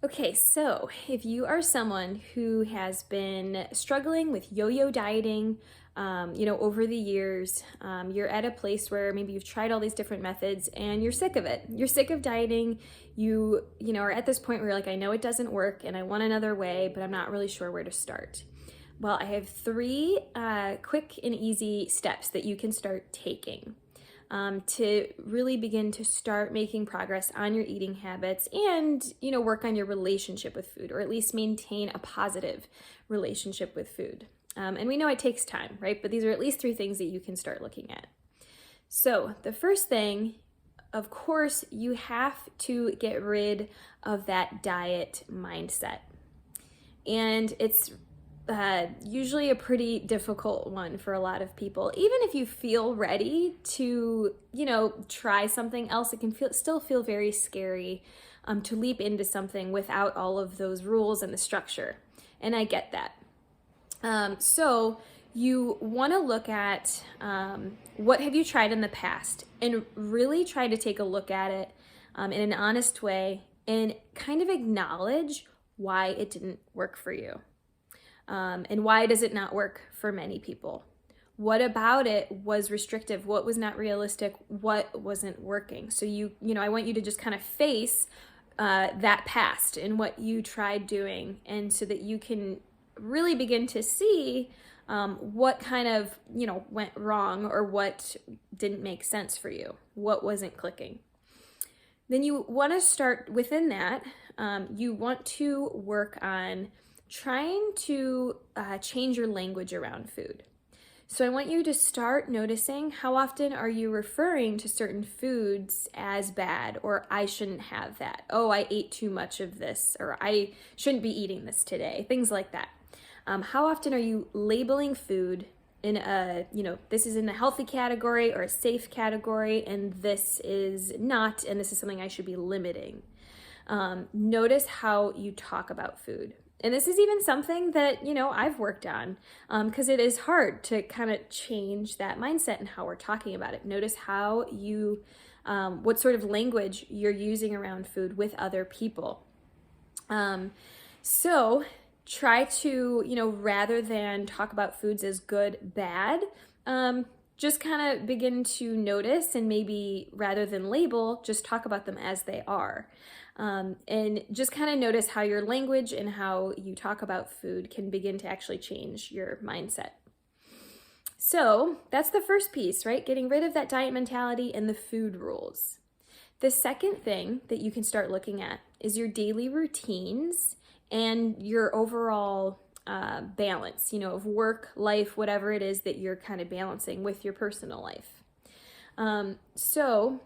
Okay, so if you are someone who has been struggling with yo-yo dieting, over the years, you're at a place where maybe you've tried all these different methods and you're sick of it. You're sick of dieting. Are at this point where you're like, I know it doesn't work and I want another way, but I'm not really sure where to start. Well, I have three quick and easy steps that you can start taking to really begin to start making progress on your eating habits and, work on your relationship with food, or at least maintain a positive relationship with food. And we know it takes time, right? But these are at least three things that you can start looking at. So the first thing, of course, you have to get rid of that diet mindset. And it's usually a pretty difficult one for a lot of people. Even if you feel ready to, try something else, it can still feel very scary to leap into something without all of those rules and the structure. And I get that. So you want to look at what have you tried in the past and really try to take a look at it in an honest way and kind of acknowledge why it didn't work for you. And why does it not work for many people? What about it was restrictive? What was not realistic? What wasn't working? So I want you to just kind of face that past and what you tried doing, and so that you can really begin to see what kind of, went wrong, or what didn't make sense for you, what wasn't clicking. Then you want to start within that. You want to work on trying to change your language around food. So I want you to start noticing how often are you referring to certain foods as bad, or I shouldn't have that. Oh, I ate too much of this, or I shouldn't be eating this today. Things like that. How often are you labeling food in this is in the healthy category or a safe category, and this is not, and this is something I should be limiting. Notice how you talk about food. And this is even something that, I've worked on because it is hard to kind of change that mindset and how we're talking about it. Notice how what sort of language you're using around food with other people. So try to, rather than talk about foods as good, bad, just kind of begin to notice, and maybe rather than label, just talk about them as they are. And just kind of notice how your language and how you talk about food can begin to actually change your mindset. So that's the first piece, right? Getting rid of that diet mentality and the food rules. The second thing that you can start looking at is your daily routines and your overall balance, of work, life, whatever it is that you're kind of balancing with your personal life. So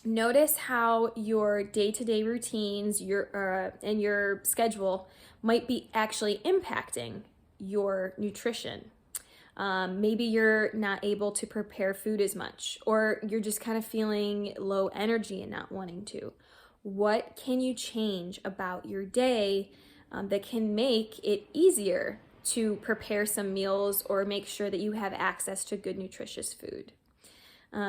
notice how your day-to-day routines, and your schedule might be actually impacting your nutrition. Maybe you're not able to prepare food as much, or you're just kind of feeling low energy and not wanting to. What can you change about your day that can make it easier to prepare some meals or make sure that you have access to good, nutritious food?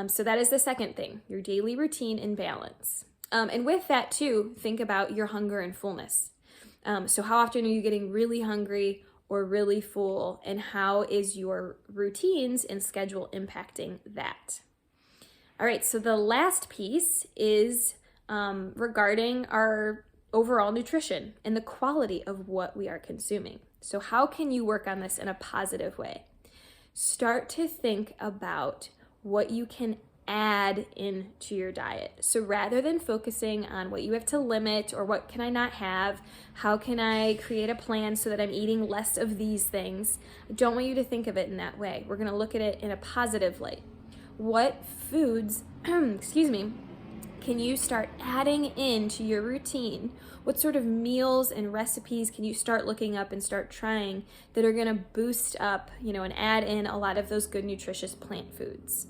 So that is the second thing, your daily routine and balance. And with that too, think about your hunger and fullness. So how often are you getting really hungry or really full, and how is your routines and schedule impacting that? All right, so the last piece is regarding our overall nutrition and the quality of what we are consuming. So how can you work on this in a positive way? Start to think about what you can add into your diet. So rather than focusing on what you have to limit or what can I not have, how can I create a plan so that I'm eating less of these things, I don't want you to think of it in that way. We're going to look at it in a positive light. What foods, can you start adding into your routine? What sort of meals and recipes can you start looking up and start trying that are going to boost up, and add in a lot of those good, nutritious plant foods?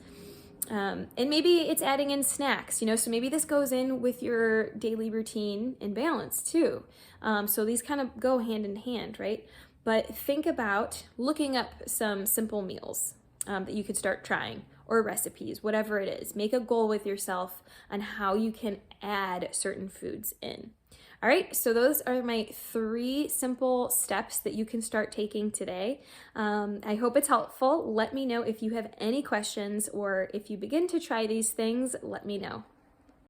And maybe it's adding in snacks, so maybe this goes in with your daily routine and balance too. So these kind of go hand in hand, right? But think about looking up some simple meals that you could start trying, or recipes, whatever it is. Make a goal with yourself on how you can add certain foods in. All right, so those are my 3 simple steps that you can start taking today. I hope it's helpful. Let me know if you have any questions, or if you begin to try these things, let me know.